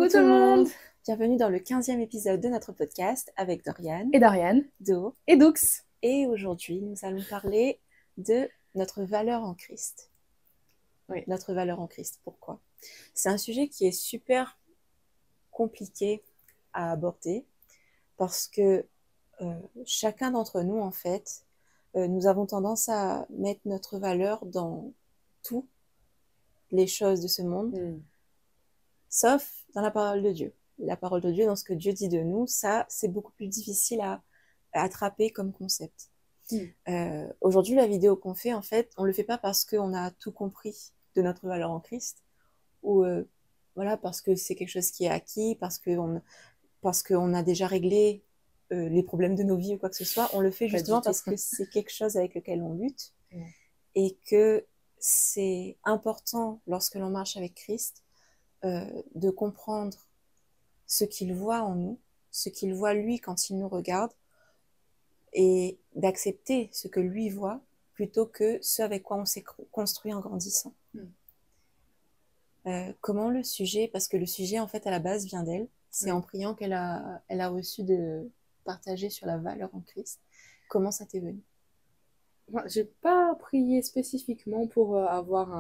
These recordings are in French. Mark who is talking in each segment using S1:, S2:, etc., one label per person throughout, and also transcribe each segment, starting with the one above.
S1: Coucou tout le monde! Bienvenue dans le 15e épisode de notre podcast avec Dorian,
S2: Et Dorian,
S1: Do.
S2: et Dux.
S1: Et aujourd'hui, nous allons parler de notre valeur en Christ.
S2: Oui.
S1: Notre valeur en Christ, pourquoi? C'est un sujet qui est super compliqué à aborder parce que chacun d'entre nous, en fait, nous avons tendance à mettre notre valeur dans toutes les choses de ce monde, sauf dans la parole de Dieu. La parole de Dieu, dans ce que Dieu dit de nous, ça, c'est beaucoup plus difficile à attraper comme concept. Aujourd'hui, la vidéo qu'on fait, en fait, on le fait pas parce qu'on a tout compris de notre valeur en Christ, ou voilà, parce que c'est quelque chose qui est acquis, parce qu'on a déjà réglé les problèmes de nos vies ou quoi que ce soit. On le fait justement parce que c'est quelque chose avec lequel on lutte, et que c'est important, lorsque l'on marche avec Christ, de comprendre ce qu'il voit en nous, ce qu'il voit lui quand il nous regarde, et d'accepter ce que lui voit plutôt que ce avec quoi on s'est construit en grandissant. Comment le sujet, parce que le sujet en fait à la base vient d'elle, c'est en priant qu'elle a reçu de partager sur la valeur en Christ. Comment ça t'est venu?
S2: J'ai pas prié spécifiquement pour avoir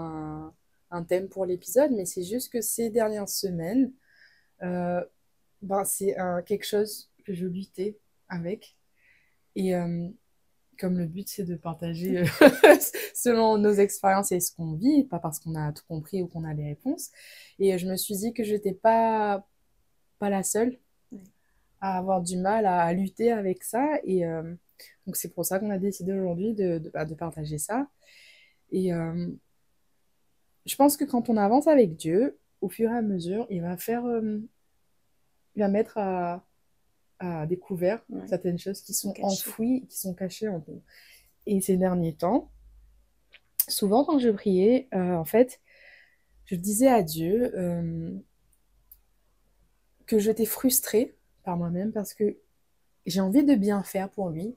S2: un thème pour l'épisode, mais c'est juste que ces dernières semaines, c'est quelque chose que je luttais avec. Et comme le but, c'est de partager selon nos expériences et ce qu'on vit, pas parce qu'on a tout compris ou qu'on a les réponses. Et je me suis dit que je n'étais pas la seule à avoir du mal à lutter avec ça. Et donc, c'est pour ça qu'on a décidé aujourd'hui de partager ça. Et je pense que quand on avance avec Dieu, au fur et à mesure, il va mettre à découvert certaines choses qui sont enfouies, qui sont cachées en nous. Et ces derniers temps, souvent quand je priais, en fait, je disais à Dieu que j'étais frustrée par moi-même parce que j'ai envie de bien faire pour lui.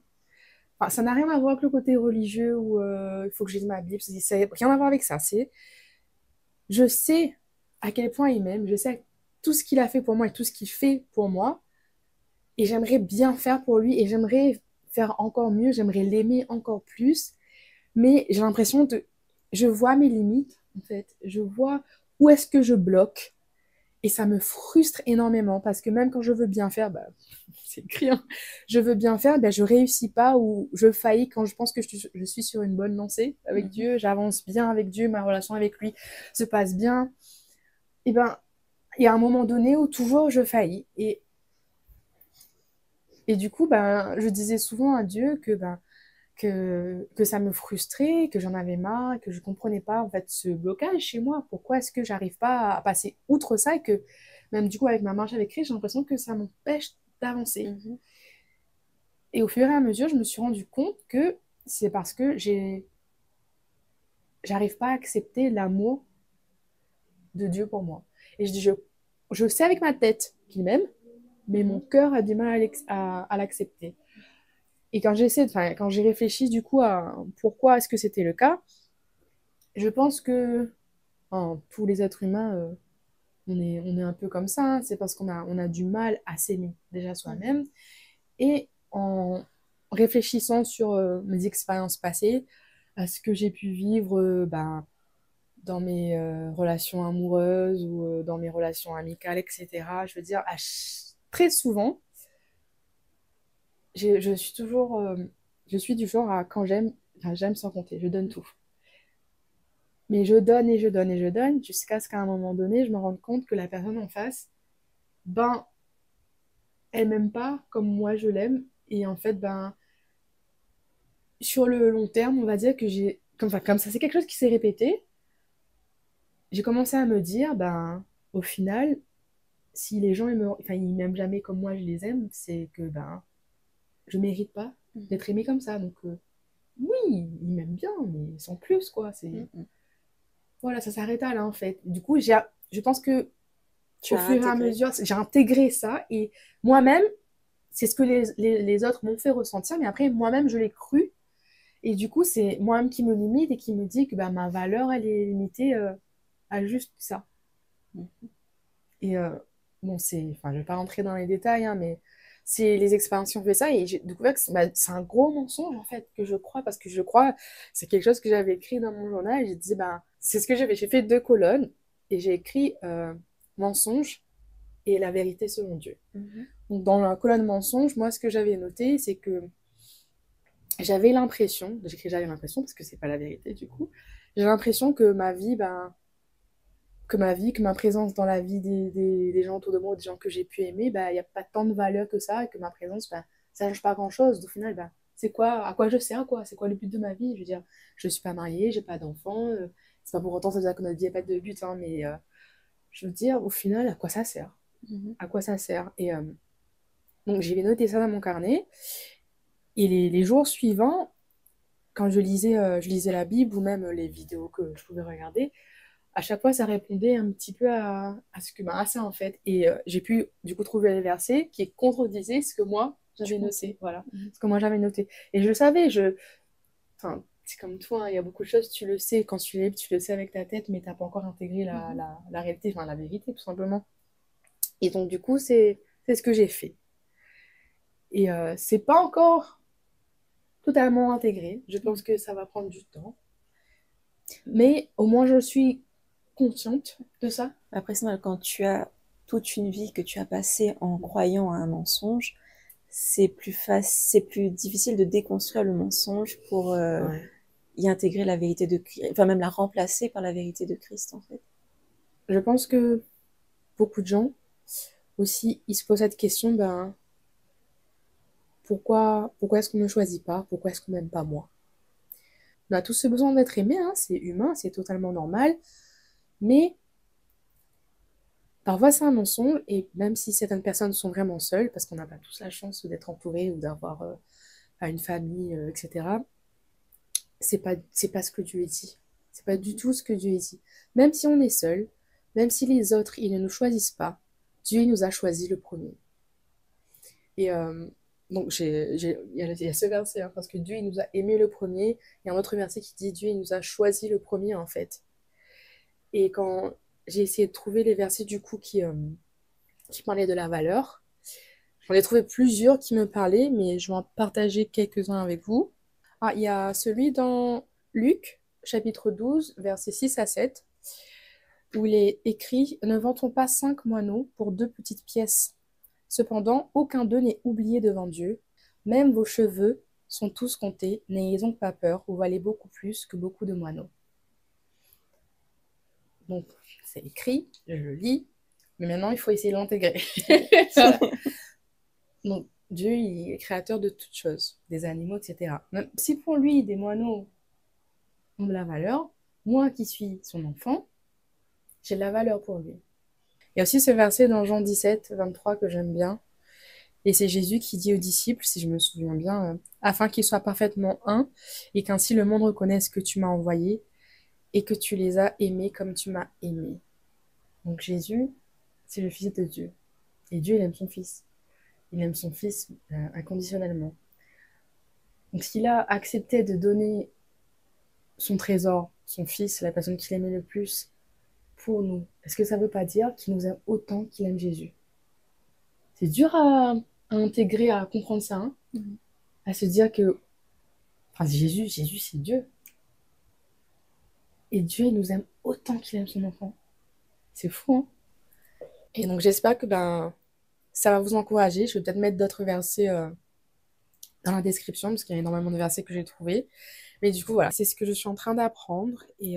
S2: Enfin, ça n'a rien à voir avec le côté religieux où il faut que je lise ma Bible. Ça n'a rien à voir avec ça. Je sais à quel point il m'aime. Je sais tout ce qu'il a fait pour moi et tout ce qu'il fait pour moi. Et j'aimerais bien faire pour lui. Et j'aimerais faire encore mieux. J'aimerais l'aimer encore plus. Mais j'ai l'impression de... Je vois mes limites, en fait. Je vois où est-ce que je bloque. Et ça me frustre énormément parce que même quand je veux bien faire, c'est écrit, hein, je veux bien faire, je réussis pas ou je faillis quand je pense que je suis sur une bonne lancée avec Dieu, j'avance bien avec Dieu, ma relation avec lui se passe bien. Et il y a un moment donné où toujours je faillis. Et du coup, je disais souvent à Dieu que ça me frustrait, que j'en avais marre, que je comprenais pas en fait ce blocage chez moi. Pourquoi est-ce que j'arrive pas à passer outre ça et que même du coup avec ma marche avec Christ, j'ai l'impression que ça m'empêche d'avancer. Et au fur et à mesure, je me suis rendu compte que c'est parce que j'arrive pas à accepter l'amour de Dieu pour moi. Et je sais avec ma tête qu'il m'aime, mais mon cœur a du mal à l'accepter. Et quand quand j'ai réfléchi du coup à pourquoi est-ce que c'était le cas, je pense que tous les êtres humains, on est un peu comme ça. Hein. C'est parce on a du mal à s'aimer déjà soi-même. Et en réfléchissant sur mes expériences passées, à ce que j'ai pu vivre dans mes relations amoureuses ou dans mes relations amicales, etc., je veux dire, très souvent, je suis toujours... je suis du genre à quand j'aime sans compter, je donne tout. Mais je donne et je donne et je donne jusqu'à ce qu'à un moment donné, je me rende compte que la personne en face, elle m'aime pas comme moi je l'aime. Et en fait, sur le long terme, on va dire que comme ça, c'est quelque chose qui s'est répété. J'ai commencé à me dire, au final, si les gens ils m'aiment jamais comme moi je les aime, c'est que je mérite pas d'être aimée comme ça. Donc oui, ils m'aiment bien, mais sans plus, quoi. Voilà, ça s'arrêta là en fait. Du coup, je pense que au fur et à mesure, j'ai intégré ça et moi-même, c'est ce que les autres m'ont fait ressentir, mais après, moi-même, je l'ai cru. Et du coup, c'est moi-même qui me limite et qui me dit que ma valeur, elle est limitée à juste ça. Et bon, enfin, je vais pas rentrer dans les détails, hein, mais c'est les expériences qui ont fait ça. Et j'ai découvert que c'est un gros mensonge, en fait, que je crois, parce que je crois, c'est quelque chose que j'avais écrit dans mon journal. Et j'ai dit, ben, c'est ce que j'ai fait. J'ai fait 2 colonnes et j'ai écrit mensonge et la vérité selon Dieu.
S1: Mhm.
S2: Donc, dans la colonne mensonge, moi, ce que j'avais noté, c'est que j'écris j'avais l'impression, parce que c'est pas la vérité, du coup, j'ai l'impression que ma vie, ben, que ma présence dans la vie des gens autour de moi, des gens que j'ai pu aimer, bah, il n'y a pas tant de valeur que ça, et que ma présence, bah, ça ne change pas grand-chose. Au final, bah, c'est quoi, à quoi je sers, quoi? C'est quoi le but de ma vie? Je veux dire, je ne suis pas mariée, j'ai pas d'enfant, c'est pas pour autant ça veut dire que notre vie n'a pas de but, hein, mais je veux dire, au final, à quoi ça sert?
S1: Mhm.
S2: À quoi ça sert? Et donc, j'ai noté ça dans mon carnet, et les jours suivants, quand je lisais la Bible ou même les vidéos que je pouvais regarder, à chaque fois, ça répondait un petit peu à ce que à ça en fait. Et j'ai pu du coup trouver les versets qui contredisaient ce que moi
S1: Tu
S2: j'avais
S1: pensais.
S2: noté. Voilà,
S1: Mhm.
S2: ce que moi j'avais noté. Et je le savais, enfin, c'est comme toi, hein, il y a beaucoup de choses, tu le sais quand tu es, tu le sais avec ta tête, mais tu n'as pas encore intégré
S1: Mhm.
S2: la réalité, enfin la vérité tout simplement. Et donc du coup, c'est ce que j'ai fait. Et c'est pas encore totalement intégré. Je pense que ça va prendre du temps, mais au moins je suis consciente de ça.
S1: Après, c'est normal, quand tu as toute une vie que tu as passée en croyant à un mensonge, c'est plus difficile de déconstruire le mensonge pour
S2: Ouais.
S1: y intégrer la vérité de Christ, enfin même la remplacer par la vérité de Christ en fait.
S2: Je pense que beaucoup de gens aussi, ils se posent cette question, ben, pourquoi est-ce qu'on ne me choisit pas? Pourquoi est-ce qu'on m'aime pas moi? On a tous ce besoin d'être aimé, hein, c'est humain, c'est totalement normal, mais parfois c'est un mensonge, et même si certaines personnes sont vraiment seules, parce qu'on n'a pas tous la chance d'être entourés ou d'avoir une famille, etc., c'est pas ce que Dieu dit. C'est pas du tout ce que Dieu dit. Même si on est seul, même si les autres, ils ne nous choisissent pas, Dieu il nous a choisi le premier. Et donc, il y a ce verset, hein, parce que Dieu, il nous a aimé le premier. Il y a un autre verset qui dit Dieu, il nous a choisi le premier, en fait. Et quand j'ai essayé de trouver les versets, du coup, qui parlaient de la valeur, j'en ai trouvé plusieurs qui me parlaient, mais je vais en partager quelques-uns avec vous. Ah, il y a celui dans Luc, chapitre 12, versets 6 à 7, où il est écrit Ne vantons pas 5 moineaux pour 2 petites pièces. Cependant, aucun d'eux n'est oublié devant Dieu. Même vos cheveux sont tous comptés. N'ayez donc pas peur, vous valez beaucoup plus que beaucoup de moineaux. Donc, c'est écrit, je le lis, mais maintenant, il faut essayer de l'intégrer. Donc, Dieu, il est créateur de toutes choses, des animaux, etc. Même si pour lui, des moineaux ont de la valeur, moi qui suis son enfant, j'ai de la valeur pour lui. Il y a aussi ce verset dans Jean 17, 23 que j'aime bien. Et c'est Jésus qui dit aux disciples, si je me souviens bien, afin qu'ils soient parfaitement un, et qu'ainsi le monde reconnaisse que tu m'as envoyé et que tu les as aimés comme tu m'as aimé. Donc Jésus, c'est le Fils de Dieu. Et Dieu, il aime son Fils. Il aime son Fils inconditionnellement. Donc s'il a accepté de donner son trésor, son Fils, la personne qu'il aimait le plus, pour nous, est-ce que ça ne veut pas dire qu'il nous aime autant qu'il aime Jésus? C'est dur à intégrer, à comprendre ça, hein,
S1: Mhm.
S2: à se dire que enfin, Jésus, c'est Dieu. Et Dieu, il nous aime autant qu'il aime son enfant. C'est fou, hein? Et donc, j'espère que ben, ça va vous encourager. Je vais peut-être mettre d'autres versets dans la description, parce qu'il y a énormément de versets que j'ai trouvés. Mais du coup, voilà, c'est ce que je suis en train d'apprendre. Et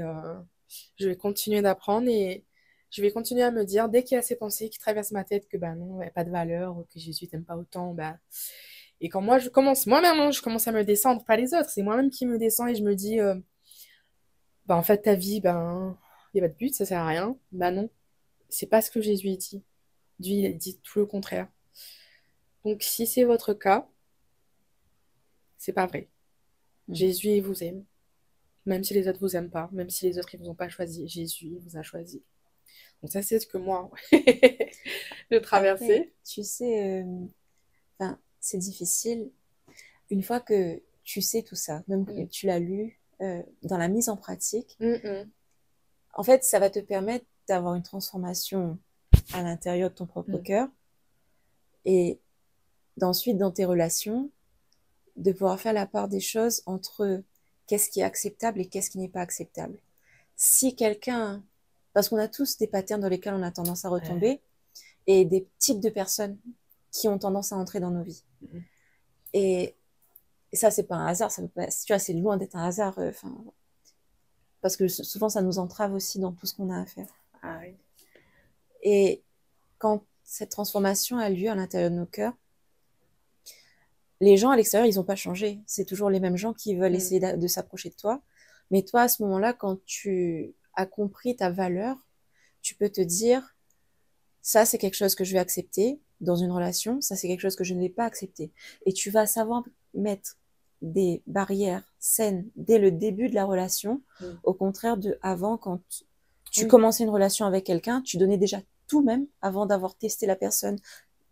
S2: je vais continuer d'apprendre. Et je vais continuer à me dire, dès qu'il y a ces pensées qui traversent ma tête, que ben non, il n'y a pas de valeur, que Jésus t'aime pas autant, ben... Et quand moi, moi-même, hein, je commence à me descendre, pas les autres, c'est moi-même qui me descends et je me dis, bah, en fait, ta vie, ben, il n'y a pas de but, ça sert à rien. Bah non, c'est pas ce que Jésus dit. Dieu, il dit tout le contraire. Donc, si c'est votre cas, c'est pas vrai.
S1: Mhm.
S2: Jésus, il vous aime. Même si les autres vous aiment pas, même si les autres, ils vous ont pas choisi, Jésus, il vous a choisi. Donc, ça, c'est ce que moi, je
S1: Après,
S2: traversais.
S1: tu sais, enfin, c'est difficile. Une fois que tu sais tout ça, même que
S2: Mm.
S1: tu l'as lu, dans la mise en pratique,
S2: Mm, mm.
S1: en fait, ça va te permettre d'avoir une transformation à l'intérieur de ton propre cœur et d'ensuite dans tes relations, de pouvoir faire la part des choses entre qu'est-ce qui est acceptable et qu'est-ce qui n'est pas acceptable. Si quelqu'un, parce qu'on a tous des patterns dans lesquels on a tendance à retomber et des types de personnes qui ont tendance à entrer dans nos vies. Et ça, c'est pas un hasard, ça veut pas, tu vois, c'est loin d'être un hasard, parce que souvent, ça nous entrave aussi dans tout ce qu'on a à faire.
S2: Ah oui.
S1: Et quand cette transformation a lieu à l'intérieur de nos cœurs, les gens à l'extérieur, ils n'ont pas changé. C'est toujours les mêmes gens qui veulent essayer de s'approcher de toi. Mais toi, à ce moment-là, quand tu as compris ta valeur, tu peux te dire, ça, c'est quelque chose que je vais accepter dans une relation, ça, c'est quelque chose que je ne vais pas accepter. Et tu vas savoir mettre des barrières saines dès le début de la relation, au contraire de avant, quand tu commençais une relation avec quelqu'un, tu donnais déjà tout même avant d'avoir testé la personne.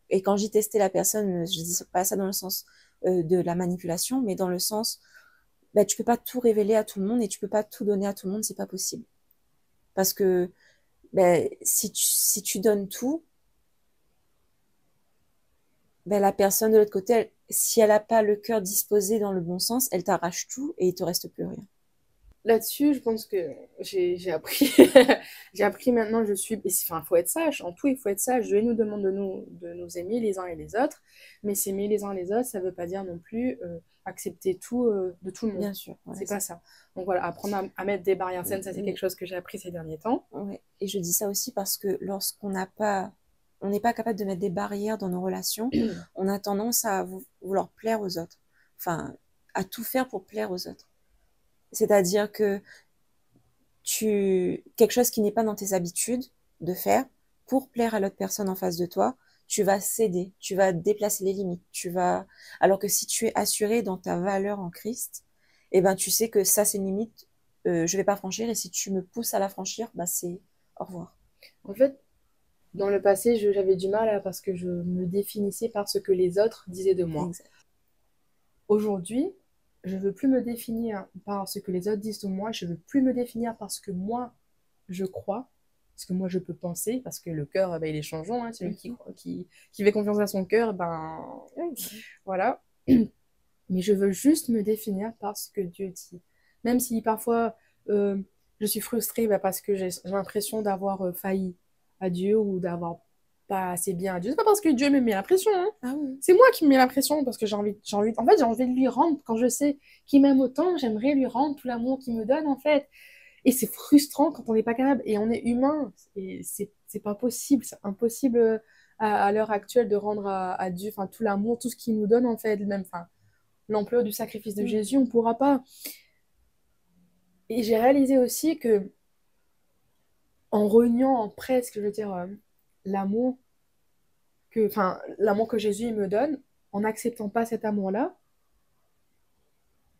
S1: Et quand j'y testais la personne, je dis pas ça dans le sens de la manipulation, mais dans le sens, bah, tu peux pas tout révéler à tout le monde et tu peux pas tout donner à tout le monde, c'est pas possible. Parce que bah, si tu donnes tout, bah, la personne de l'autre côté, si elle n'a pas le cœur disposé dans le bon sens, elle t'arrache tout et il te reste plus rien.
S2: Là-dessus, je pense que j'ai appris. J'ai appris maintenant, enfin, faut être sage. En tout, il faut être sage. Dieu nous demande de nous aimer les uns et les autres. Mais s'aimer les uns les autres, ça ne veut pas dire non plus accepter tout de tout le monde.
S1: Bien sûr.
S2: C'est pas ça. Donc voilà, apprendre à mettre des barrières saines, ça c'est quelque chose que j'ai appris ces derniers temps.
S1: Ouais. Et je dis ça aussi parce que lorsqu'on n'a pas, on n'est pas capable de mettre des barrières dans nos relations, on a tendance à vouloir plaire aux autres. Enfin, à tout faire pour plaire aux autres. C'est-à-dire que quelque chose qui n'est pas dans tes habitudes de faire, pour plaire à l'autre personne en face de toi, tu vas céder, tu vas déplacer les limites, alors que si tu es assuré dans ta valeur en Christ, eh ben, tu sais que ça, c'est une limite, je vais pas franchir, et si tu me pousses à la franchir, bah, c'est au revoir.
S2: En fait, dans le passé, j'avais du mal parce que je me définissais par ce que les autres disaient de moi.
S1: Exact.
S2: Aujourd'hui, je ne veux plus me définir par ce que les autres disent de moi, je ne veux plus me définir par ce que moi, je crois, ce que moi, je peux penser, parce que le cœur, il est changeant, hein, celui qui fait confiance à son cœur, voilà. Mais je veux juste me définir par ce que Dieu dit. Même si parfois, je suis frustrée parce que j'ai l'impression d'avoir failli à Dieu ou d'avoir pas assez bien à Dieu. C'est pas parce que Dieu me met la pression, hein.
S1: Ah oui.
S2: C'est moi qui me mets la pression parce que en fait, j'ai envie de lui rendre. Quand je sais qu'il m'aime autant, j'aimerais lui rendre tout l'amour qu'il me donne, en fait. Et c'est frustrant quand on n'est pas capable. Et on est humain. Et c'est pas possible. C'est impossible à l'heure actuelle de rendre à Dieu tout l'amour, tout ce qu'il nous donne, en fait. Même l'ampleur du sacrifice de Jésus, on ne pourra pas. Et j'ai réalisé aussi que en reniant presque, je veux dire, l'amour que Jésus me donne, en n'acceptant pas cet amour-là,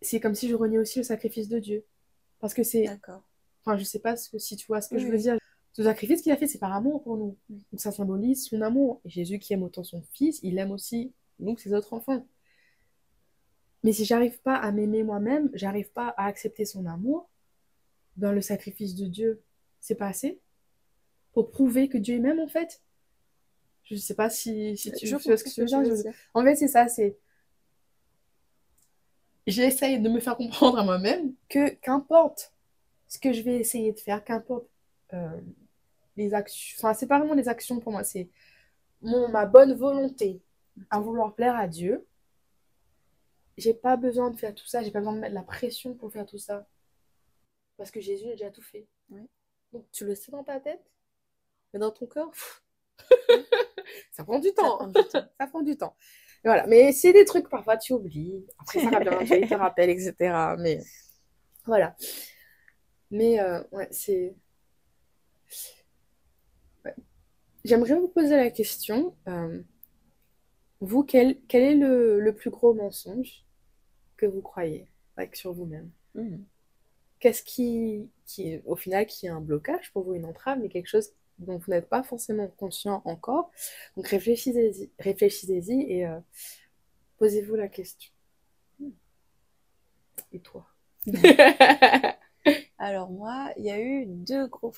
S2: c'est comme si je reniais aussi le sacrifice de Dieu. Parce que c'est...
S1: D'accord.
S2: Enfin, je sais pas si tu vois ce que je veux dire. Ce sacrifice qu'il a fait, c'est par amour pour nous. Donc ça symbolise son amour. Et Jésus qui aime autant son fils, il aime aussi nous, ses autres enfants. Mais si j'arrive pas à m'aimer moi-même, j'arrive pas à accepter son amour, ben le sacrifice de Dieu, c'est pas assez pour prouver que Dieu m'aime en fait. Je sais pas si tu vois ce que tu veux dire. En fait, c'est ça, c'est j'essaye de me faire comprendre à moi-même que qu'importe ce que je vais essayer de faire, qu'importe les actions, enfin c'est pas vraiment les actions pour moi, c'est ma bonne volonté à vouloir plaire à Dieu. J'ai pas besoin de faire tout ça, j'ai pas besoin de mettre la pression pour faire tout ça. Parce que Jésus a déjà tout fait.
S1: Ouais.
S2: Donc tu le sais dans ta tête, mais dans ton corps, ça prend du temps. Ça prend du temps. Et voilà. Mais c'est des trucs, parfois tu oublies. Après, ça revient, tu te rappelles, etc. Mais voilà. Mais ouais, c'est. Ouais. J'aimerais vous poser la question. Vous, quel est le plus gros mensonge que vous croyez sur vous-même? Qu'est-ce qui, au final, qui est un blocage pour vous, une entrave, mais quelque chose dont vous n'êtes pas forcément conscient encore? Donc réfléchissez-y et posez-vous la question. Et toi?
S1: Alors moi, il y a eu deux gros...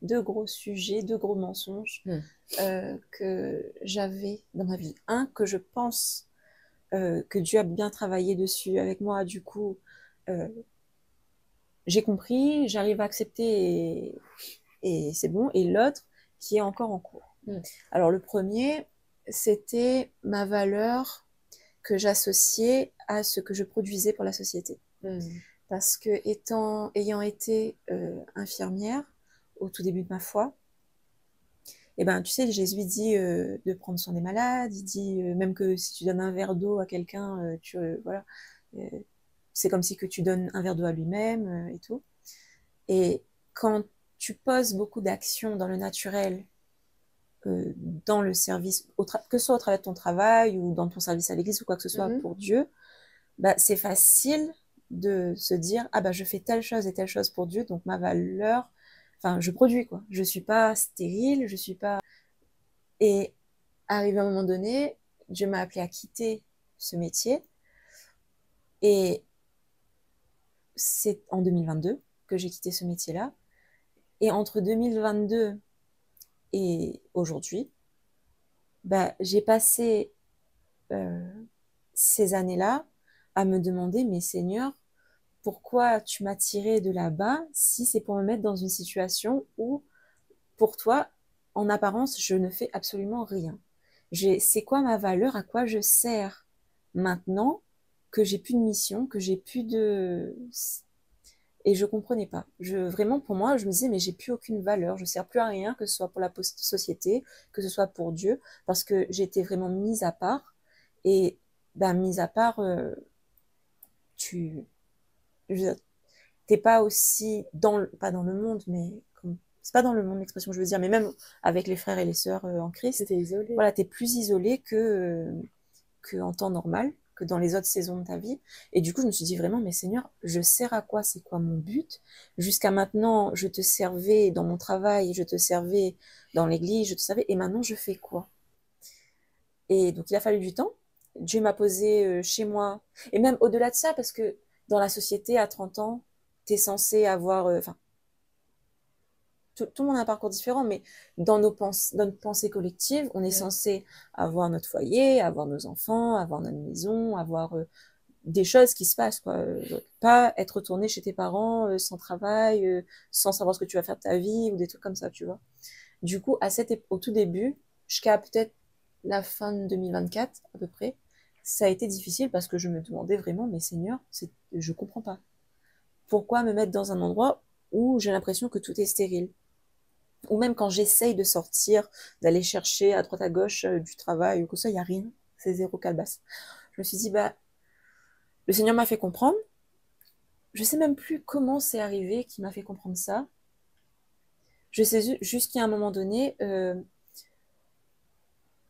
S1: deux gros sujets, deux gros mensonges
S2: Mm.
S1: que j'avais dans ma vie. Un, que je pense que Dieu a bien travaillé dessus avec moi, du coup, euh, j'ai compris, j'arrive à accepter et c'est bon. Et l'autre qui est encore en cours.
S2: Mm.
S1: Alors le premier, c'était ma valeur que j'associais à ce que je produisais pour la société.
S2: Mm.
S1: Parce que ayant été infirmière au tout début de ma foi, et ben tu sais, Jésus dit de prendre soin des malades, il dit même que si tu donnes un verre d'eau à quelqu'un, voilà, euh, c'est comme si que tu donnes un verre d'eau à lui-même et tout. Et quand tu poses beaucoup d'actions dans le naturel, dans le service, que ce soit au travers de ton travail ou dans ton service à l'église ou quoi que ce soit
S2: Mhm.
S1: pour Dieu, bah, c'est facile de se dire, ah bah je fais telle chose et telle chose pour Dieu, donc ma valeur, enfin je produis quoi. Je suis pas stérile, je suis pas. Et arrivé à un moment donné, Dieu m'a appelé à quitter ce métier et c'est en 2022 que j'ai quitté ce métier-là. Et entre 2022 et aujourd'hui, bah, j'ai passé euh, ces années-là à me demander, mais Seigneur, pourquoi tu m'as tiré de là-bas si c'est pour me mettre dans une situation où, pour toi, en apparence, je ne fais absolument rien. C'est quoi ma valeur, à quoi je sers maintenant que j'ai plus de mission, que j'ai plus de... Et je comprenais pas. Vraiment, pour moi, je me disais, mais j'ai plus aucune valeur, je sers plus à rien, que ce soit pour la société, que ce soit pour Dieu, parce que j'étais vraiment mise à part. Et ben, mise à part, tu, je veux dire, t'es pas aussi pas dans le monde, mais c'est pas dans le monde l'expression que je veux dire, mais même avec les frères et les sœurs en Christ,
S2: C'était isolé.
S1: voilà, t'es plus isolé que en temps normal, que dans les autres saisons de ta vie. Et du coup, je me suis dit vraiment, mais Seigneur, je sers à quoi? C'est quoi mon but? Jusqu'à maintenant, je te servais dans mon travail, je te servais dans l'église, je te servais, et maintenant, je fais quoi? Et donc, il a fallu du temps. Dieu m'a posé chez moi, et même au-delà de ça, parce que dans la société, à 30 ans, t'es censé avoir, enfin, tout le monde a un parcours différent, mais dans notre pensée collective, on est
S2: Ouais.
S1: censé avoir notre foyer, avoir nos enfants, avoir notre maison, avoir des choses qui se passent, quoi. Pas être retourné chez tes parents sans travail, sans savoir ce que tu vas faire de ta vie ou des trucs comme ça, tu vois. Du coup, au tout début, jusqu'à peut-être la fin de 2024 à peu près, ça a été difficile parce que je me demandais vraiment, mais Seigneur, je comprends pas. Pourquoi me mettre dans un endroit où j'ai l'impression que tout est stérile? Ou même quand j'essaye de sortir, d'aller chercher à droite à gauche du travail ou que ça, il n'y a rien. C'est zéro calebasse. Je me suis dit, bah, le Seigneur m'a fait comprendre. Je sais même plus comment c'est arrivé qu'il m'a fait comprendre ça. Je sais juste qu'à un moment donné,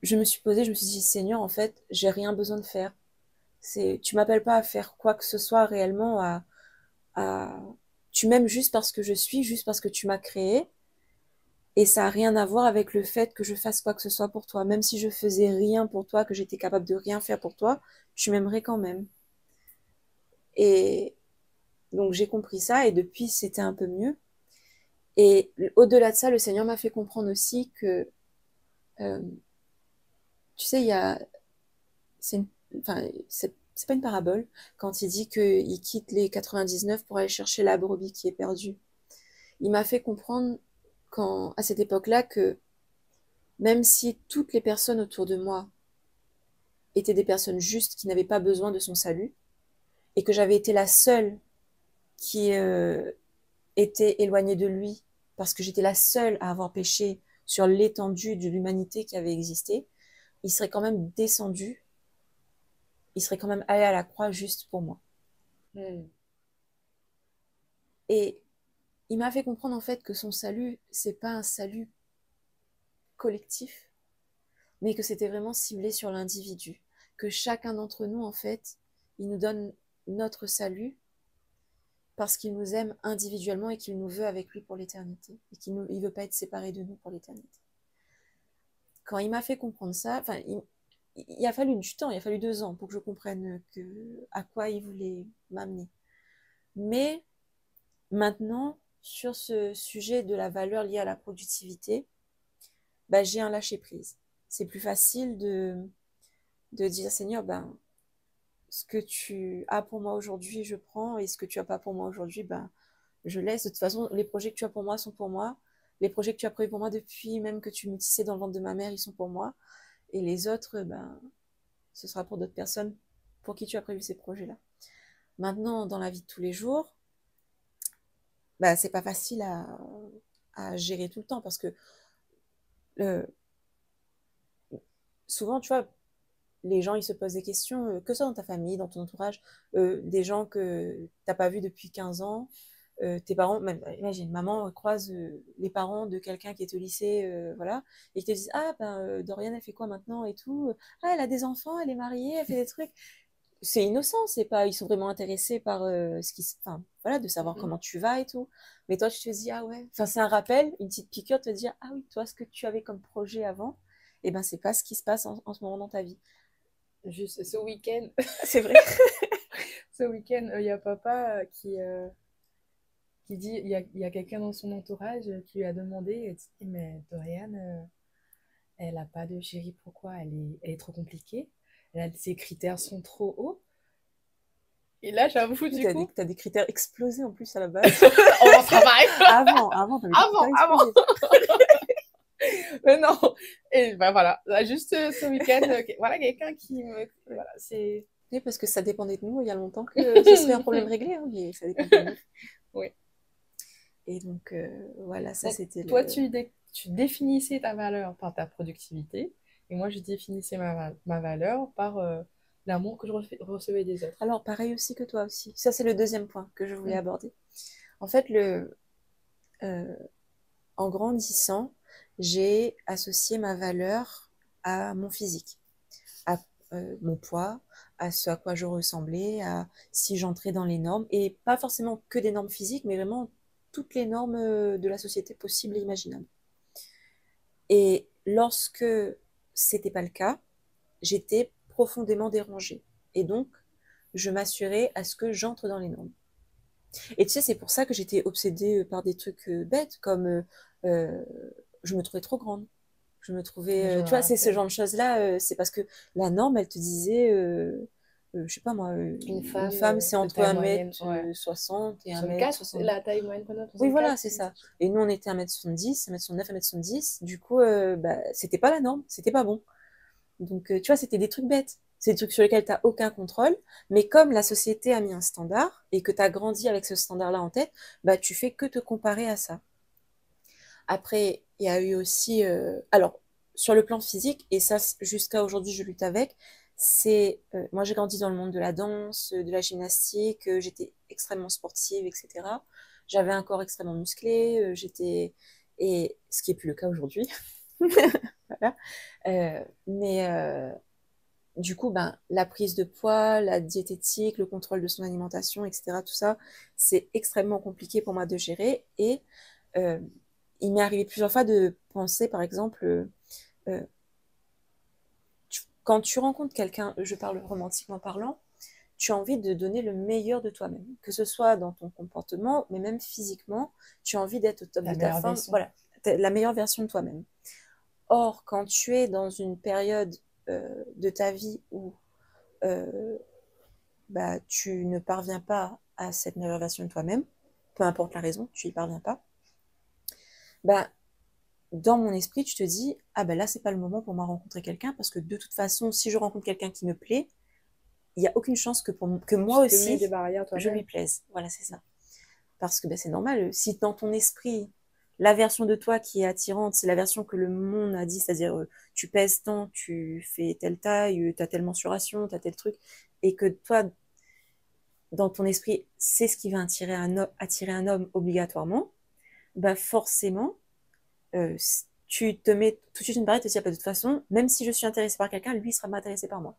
S1: je me suis posée, je me suis dit, Seigneur, en fait, j'ai rien besoin de faire. Tu m'appelles pas à faire quoi que ce soit réellement, à... Tu m'aimes juste parce que je suis, juste parce que tu m'as créé. Et ça a rien à voir avec le fait que je fasse quoi que ce soit pour toi. Même si je faisais rien pour toi, que j'étais capable de rien faire pour toi, tu m'aimerais quand même. Et donc j'ai compris ça et depuis c'était un peu mieux. Et au-delà de ça, le Seigneur m'a fait comprendre aussi que, euh, tu sais, c'est une- enfin, c'est pas une parabole quand il dit qu'il quitte les 99 pour aller chercher la brebis qui est perdue. Il m'a fait comprendre à cette époque-là que même si toutes les personnes autour de moi étaient des personnes justes qui n'avaient pas besoin de son salut, et que j'avais été la seule qui était éloignée de lui, parce que j'étais la seule à avoir péché sur l'étendue de l'humanité qui avait existé, il serait quand même descendu, il serait quand même allé à la croix juste pour moi.
S2: Mm.
S1: Et il m'a fait comprendre en fait que son salut, c'est pas un salut collectif, mais que c'était vraiment ciblé sur l'individu, que chacun d'entre nous en fait, il nous donne notre salut parce qu'il nous aime individuellement et qu'il nous veut avec lui pour l'éternité et qu'il ne veut pas être séparé de nous pour l'éternité. Quand il m'a fait comprendre ça, enfin, il a fallu du temps, il a fallu 2 ans pour que je comprenne à quoi il voulait m'amener. Mais maintenant, sur ce sujet de la valeur liée à la productivité, bah, j'ai un lâcher-prise. C'est plus facile de dire, Seigneur, ben, ce que tu as pour moi aujourd'hui, je prends, et ce que tu as pas pour moi aujourd'hui, ben, je laisse. De toute façon, les projets que tu as pour moi sont pour moi. Les projets que tu as prévus pour moi depuis même que tu me tissais dans le ventre de ma mère, ils sont pour moi. Et les autres, ben, ce sera pour d'autres personnes pour qui tu as prévu ces projets-là. Maintenant, dans la vie de tous les jours, bah, c'est pas facile à gérer tout le temps parce que euh, souvent, tu vois, les gens, ils se posent des questions, que ce soit dans ta famille, dans ton entourage, des gens que t'as pas vus depuis 15 ans, tes parents, même, imagine, maman croise les parents de quelqu'un qui est au lycée, voilà, et qui te disent, ah, ben, Dorian, elle fait quoi maintenant et tout, ah, elle a des enfants, elle est mariée, elle fait des trucs. C'est innocent, c'est pas, ils sont vraiment intéressés par enfin, voilà, de savoir comment tu vas et tout. Mais toi, tu te dis, ah ouais, enfin, c'est un rappel, une petite piqûre de te dire, ah oui, toi, ce que tu avais comme projet avant, et ben, c'est pas ce qui se passe en ce moment dans ta vie.
S2: Juste ce week-end,
S1: C'est vrai.
S2: ce week-end, il y a papa qui dit, il y a quelqu'un dans son entourage qui lui a demandé, il dit, mais Dorian, elle a pas de chéri, pourquoi? Elle est trop compliquée. Ses critères sont trop hauts. Et là, j'avoue, du coup,
S1: T'as des critères explosés en plus à la base.
S2: on travaille.
S1: Avant, t'avais des
S2: Avant,
S1: critères
S2: avant.
S1: explosés.
S2: Mais non. Et ben voilà, là, juste ce week-end, voilà quelqu'un qui me. Voilà, c'est.
S1: Oui, parce que ça dépendait de nous il y a longtemps que ce serait un problème réglé, hein, mais ça dépend de nous.
S2: Oui.
S1: Et donc, voilà, ça
S2: Donc,
S1: c'était
S2: toi,
S1: le.
S2: tu définissais ta valeur par ta productivité, et moi, je définissais ma valeur par l'amour que je recevais des autres.
S1: Alors, pareil aussi que toi aussi. Ça, c'est le deuxième point que je voulais
S2: Mm.
S1: aborder. En fait, euh, en grandissant, j'ai associé ma valeur à mon physique, à mon poids, à ce à quoi je ressemblais, à si j'entrais dans les normes, et pas forcément que des normes physiques, mais vraiment toutes les normes de la société possibles et imaginables. Et lorsque c'était pas le cas, j'étais profondément dérangée. Et donc, je m'assurais à ce que j'entre dans les normes. Et tu sais, c'est pour ça que j'étais obsédée par des trucs bêtes, comme euh, je me trouvais trop grande. Je me
S2: Je
S1: trouvais,
S2: me
S1: tu vois, c'est ce
S2: rappelle.
S1: genre de choses-là, c'est parce que la norme, elle te disait, je sais pas moi,
S2: Une
S1: une
S2: femme
S1: femme, c'est
S2: de
S1: entre
S2: taille
S1: un
S2: moyenne,
S1: mètre
S2: ouais.
S1: soixante et un mètre
S2: 64,
S1: soixante.
S2: la taille moyenne qu'on a,
S1: Oui, voilà,
S2: 64.
S1: c'est ça. Et nous, on était 1m70, 1m69, 1m70. Du coup, bah, c'était pas la norme, c'était pas bon. Donc, tu vois, c'était des trucs bêtes. C'est des trucs sur lesquels tu n'as aucun contrôle. Mais comme la société a mis un standard et que tu as grandi avec ce standard-là en tête, bah, tu fais que te comparer à ça. Après, il y a eu aussi... alors, sur le plan physique, et ça, jusqu'à aujourd'hui, je lutte avec, c'est... moi, j'ai grandi dans le monde de la danse, de la gymnastique, j'étais extrêmement sportive, etc. J'avais un corps extrêmement musclé, j'étais... Et ce qui n'est plus le cas aujourd'hui. Voilà. Mais du coup, ben, la prise de poids, la diététique, le contrôle de son alimentation, etc., tout ça, c'est extrêmement compliqué pour moi de gérer. Et euh, il m'est arrivé plusieurs fois de penser, par exemple, euh, quand tu rencontres quelqu'un, je parle romantiquement parlant, tu as envie de donner le meilleur de toi-même, que ce soit dans ton comportement, mais même physiquement, tu as envie d'être au top
S2: La
S1: de ta
S2: meilleure
S1: forme,
S2: version.
S1: voilà, la meilleure version de toi-même. Or, quand tu es dans une période de ta vie où euh, bah, tu ne parviens pas à cette meilleure version de toi-même, peu importe la raison, tu y parviens pas, bah, dans mon esprit, tu te dis, ah ben là, c'est pas le moment pour moi rencontrer quelqu'un, parce que de toute façon, si je rencontre quelqu'un qui me plaît, il n'y a aucune chance que
S2: Tu
S1: moi
S2: te mets des
S1: aussi,
S2: barrières
S1: je lui
S2: toi-même.
S1: plaise. Voilà, c'est ça. Parce que ben, c'est normal, si dans ton esprit, la version de toi qui est attirante, c'est la version que le monde a dit, c'est-à-dire tu pèses tant, tu fais telle taille, tu as telle mensuration, tu as tel truc, et que toi, dans ton esprit, c'est ce qui va attirer un homme obligatoirement, bah forcément, tu te mets tout de suite une barrière et te dis, ah, bah, de toute façon, même si je suis intéressée par quelqu'un, lui sera pas intéressé par moi.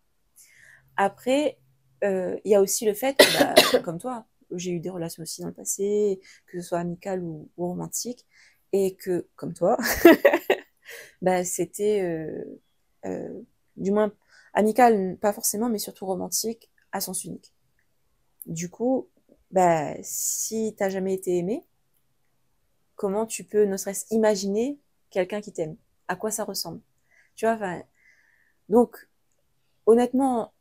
S1: Après, il y a aussi le fait que, bah, comme toi, j'ai eu des relations aussi dans le passé, que ce soit amicales ou romantiques, et que, comme toi, bah, c'était, du moins, amical, pas forcément, mais surtout romantique, à sens unique. Du coup, bah, si t'as jamais été aimé, comment tu peux ne serait-ce imaginer quelqu'un qui t'aime, à quoi ça ressemble. Tu vois, enfin, donc, honnêtement,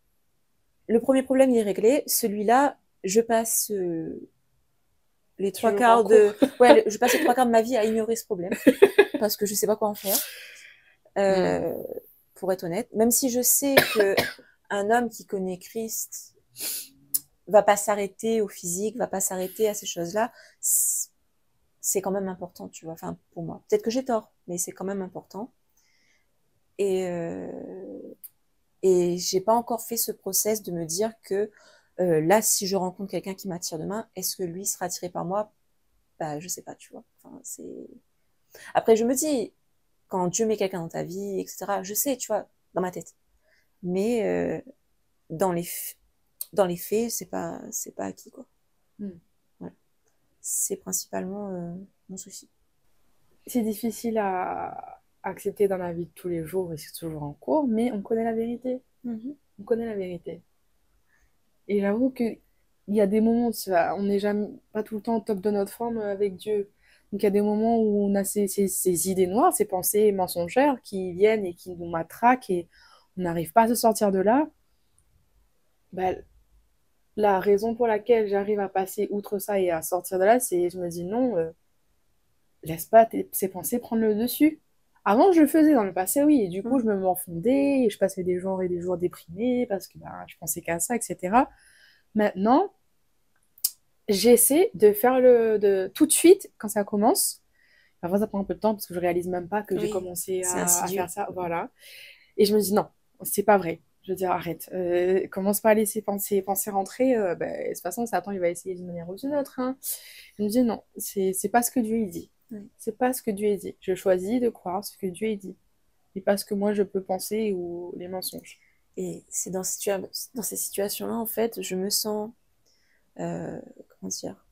S1: le premier problème il est réglé. Celui-là, je passe les trois
S2: Toujours en
S1: quarts
S2: cours.
S1: de, ouais, je passe les trois quarts de ma vie à ignorer ce problème parce que je sais pas quoi en faire.
S2: Mm.
S1: Euh, pour être honnête, même si je sais que un homme qui connaît Christ va pas s'arrêter au physique, va pas s'arrêter à ces choses-là, c'est quand même important, tu vois. Enfin, pour moi, peut-être que j'ai tort, mais c'est quand même important. Et et j'ai pas encore fait ce process de me dire que là, si je rencontre quelqu'un qui m'attire demain, est-ce que lui sera attiré par moi? Bah, je sais pas, tu vois. Enfin, c'est. Après, je me dis, quand Dieu met quelqu'un dans ta vie, etc., je sais, tu vois, dans ma tête. Mais dans les dans les faits, c'est pas acquis, quoi.
S2: Mm.
S1: Voilà. C'est principalement mon souci.
S2: C'est difficile à accepter dans la vie de tous les jours et c'est toujours en cours, mais on connaît la vérité.
S1: Mhm.
S2: On connaît la vérité. Et j'avoue que il y a des moments, on n'est jamais pas tout le temps au top de notre forme avec Dieu. Donc il y a des moments où on a ces idées noires, ces pensées mensongères qui viennent et qui nous matraquent et on n'arrive pas à se sortir de là. Bah, la raison pour laquelle j'arrive à passer outre ça et à sortir de là, c'est je me dis non, laisse pas ces pensées prendre le dessus. Avant, je le faisais dans le passé, oui, et du coup,
S1: Mhm.
S2: je me morfondais et je passais des jours et des jours déprimés parce que bah, je pensais qu'à ça, etc. Maintenant, j'essaie de faire tout de suite quand ça commence. Parfois, ça prend un peu de temps parce que je réalise même pas que j'ai
S1: Oui,
S2: commencé
S1: c'est
S2: à
S1: insidieux.
S2: faire ça. Voilà. Et je me dis non, c'est pas vrai. Je veux dire, arrête. Commence pas à laisser penser rentrer. De toute façon, Satan, il va essayer d'une manière ou d'une autre. Hein. Je me dis non, c'est pas ce que Dieu il dit.
S1: Oui.
S2: C'est pas ce que Dieu il dit. Je choisis de croire ce que Dieu il dit. Et pas ce que moi je peux penser ou les mensonges.
S1: Et c'est dans ces situations-là, en fait, je me sens, comment dire,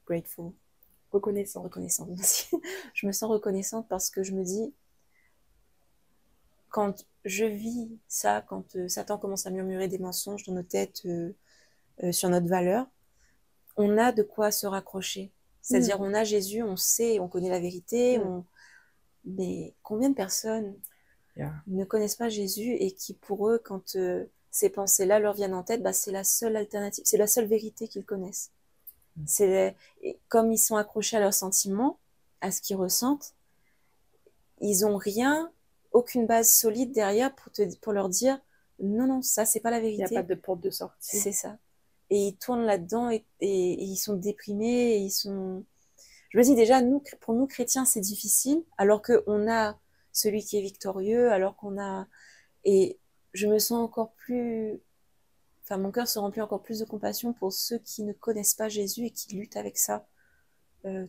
S1: grateful,
S2: Reconnaissante.
S1: reconnaissante. Merci. Je me sens reconnaissante parce que je me dis, quand je vis ça, quand Satan commence à murmurer des mensonges dans nos têtes sur notre valeur, on a de quoi se raccrocher. C'est-à-dire,
S2: Hmm.
S1: on a Jésus, on sait, on connaît la vérité,
S2: Hmm.
S1: mais combien de personnes
S2: Yeah.
S1: ne connaissent pas Jésus et qui, pour eux, quand ces pensées-là leur viennent en tête, bah, c'est la seule alternative, c'est la seule vérité qu'ils connaissent. Et comme ils sont accrochés à leurs sentiments, à ce qu'ils ressentent, ils ont rien, aucune base solide derrière pour leur dire non, non, ça, c'est pas la
S2: Il n'y a pas
S1: vérité,
S2: de porte de sortie.
S1: c'est ça. Et ils tournent là-dedans et ils sont déprimés, et ils sont. Je me dis déjà, nous, pour nous chrétiens, c'est difficile, alors qu'on a celui qui est victorieux, alors qu'on a. Et je me sens encore plus. Enfin, mon cœur se remplit encore plus de compassion pour ceux qui ne connaissent pas Jésus et qui luttent avec ça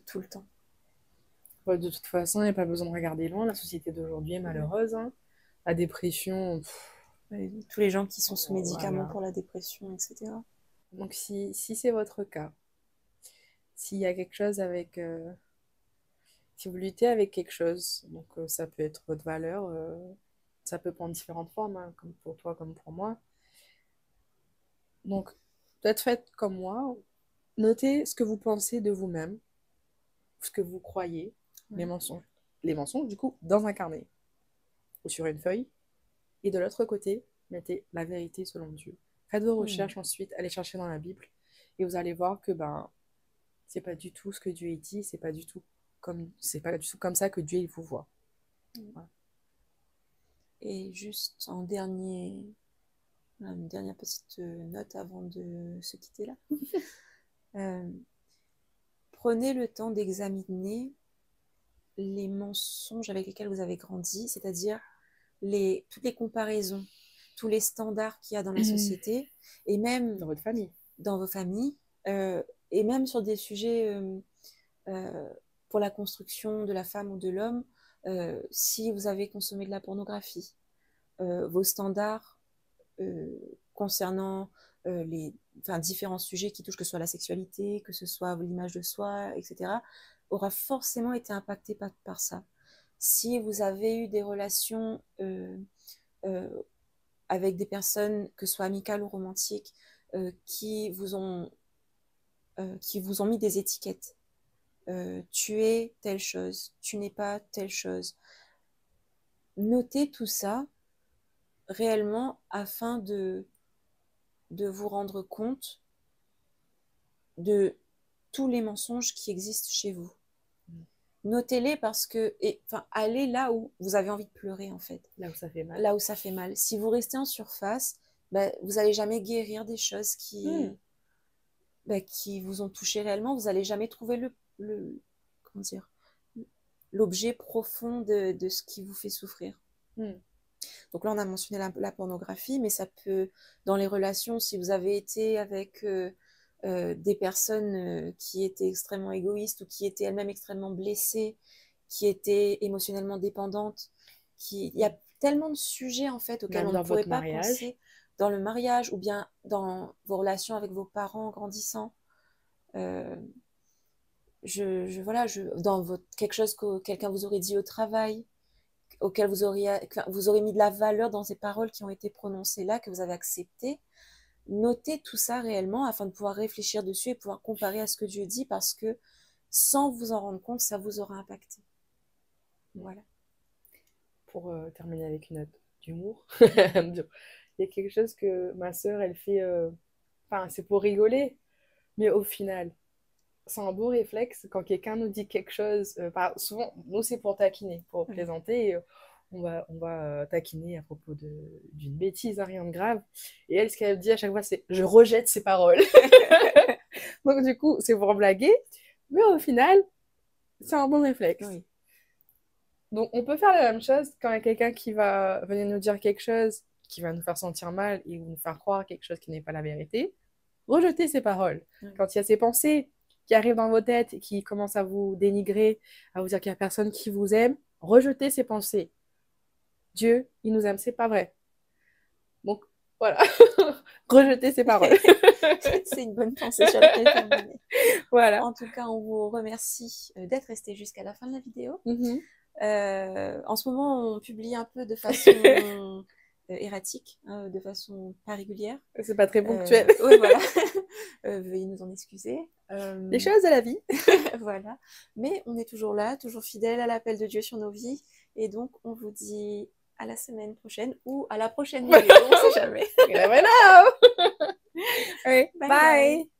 S1: tout le temps.
S2: Ouais, de toute façon, il n'y a pas besoin de regarder loin. La société d'aujourd'hui est malheureuse. Hein. La dépression,
S1: Tous les gens qui sont sous médicaments
S2: voilà.
S1: pour la dépression, etc.
S2: Donc, si c'est votre cas, s'il y a quelque chose avec. Si vous luttez avec quelque chose, donc ça peut être votre valeur, ça peut prendre différentes formes, hein, comme pour toi, comme pour moi. Donc, peut-être faites comme moi, notez ce que vous pensez de vous-même, ce que vous croyez, les
S1: Ouais.
S2: mensonges. Les mensonges, du coup, dans un carnet ou sur une feuille. Et de l'autre côté, mettez la vérité selon Dieu. Faites vos
S1: Mm.
S2: recherches ensuite, allez chercher dans la Bible et vous allez voir que ben c'est pas du tout ce que Dieu dit, c'est pas du tout comme ça que Dieu il vous voit. Voilà.
S1: Et juste une dernière petite note avant de se quitter là. Euh, Prenez le temps d'examiner les mensonges avec lesquels vous avez grandi, c'est-à-dire toutes les comparaisons, tous les standards qu'il y a dans la société, et même
S2: Dans votre famille.
S1: dans vos familles, euh, et même sur des sujets euh, pour la construction de la femme ou de l'homme, si vous avez consommé de la pornographie, vos standards euh, concernant différents sujets qui touchent que ce soit la sexualité, que ce soit l'image de soi, etc., aura forcément été impacté par ça. Si vous avez eu des relations euh, avec des personnes, que ce soit amicales ou romantiques, qui vous ont mis des étiquettes, tu es telle chose, tu n'es pas telle chose. Notez tout ça réellement afin de vous rendre compte de tous les mensonges qui existent chez vous. Notez-les parce que, allez là où vous avez envie de pleurer en fait.
S2: Là où ça fait mal.
S1: Là où ça fait mal. Si vous restez en surface, vous n'allez jamais guérir des choses qui vous ont touché réellement. Vous n'allez jamais trouver comment dire, l'objet profond de ce qui vous fait souffrir. Donc là, on a mentionné la pornographie, mais ça peut, dans les relations, si vous avez été avec des personnes qui étaient extrêmement égoïstes ou qui étaient elles-mêmes extrêmement blessées, qui étaient émotionnellement dépendantes, il y a tellement de sujets en fait auxquels on ne pourrait pas penser dans le mariage ou bien dans vos relations avec vos parents grandissant. Dans quelque chose que quelqu'un vous aurait dit au travail, auquel vous aurez mis de la valeur dans ces paroles qui ont été prononcées là, que vous avez acceptées. Notez tout ça réellement afin de pouvoir réfléchir dessus et pouvoir comparer à ce que Dieu dit, parce que sans vous en rendre compte, ça vous aura impacté. Voilà.
S2: Pour terminer avec une note d'humour, il y a quelque chose que ma sœur, elle fait, c'est pour rigoler, mais au final, c'est un beau réflexe quand quelqu'un nous dit quelque chose. Souvent, nous, c'est pour taquiner, pour plaisanter. On va taquiner à propos d'une bêtise, rien de grave. Et elle, ce qu'elle dit à chaque fois, c'est « je rejette ses paroles ». Donc, du coup, c'est pour blaguer. Mais au final, c'est un bon réflexe. Oui. Donc, on peut faire la même chose quand il y a quelqu'un qui va venir nous dire quelque chose qui va nous faire sentir mal et nous faire croire quelque chose qui n'est pas la vérité. Rejetez ses paroles. Oui. Quand il y a ces pensées qui arrivent dans vos têtes et qui commencent à vous dénigrer, à vous dire qu'il n'y a personne qui vous aime, rejetez ces pensées. Dieu, il nous aime, c'est pas vrai. Donc, voilà. Rejetez ces paroles.
S1: C'est une bonne pensée sur laquelle terminer.
S2: Voilà.
S1: En tout cas, on vous remercie d'être resté jusqu'à la fin de la vidéo. En ce moment, on publie un peu de façon erratique, de façon pas régulière.
S2: C'est pas très ponctuel.
S1: Oui, voilà. Veuillez nous en excuser.
S2: Les choses de la vie.
S1: Voilà. Mais on est toujours là, toujours fidèles à l'appel de Dieu sur nos vies. Et donc, on vous dit à la semaine prochaine ou à la prochaine vidéo, on ne sait jamais.
S2: You never know.
S1: Bye.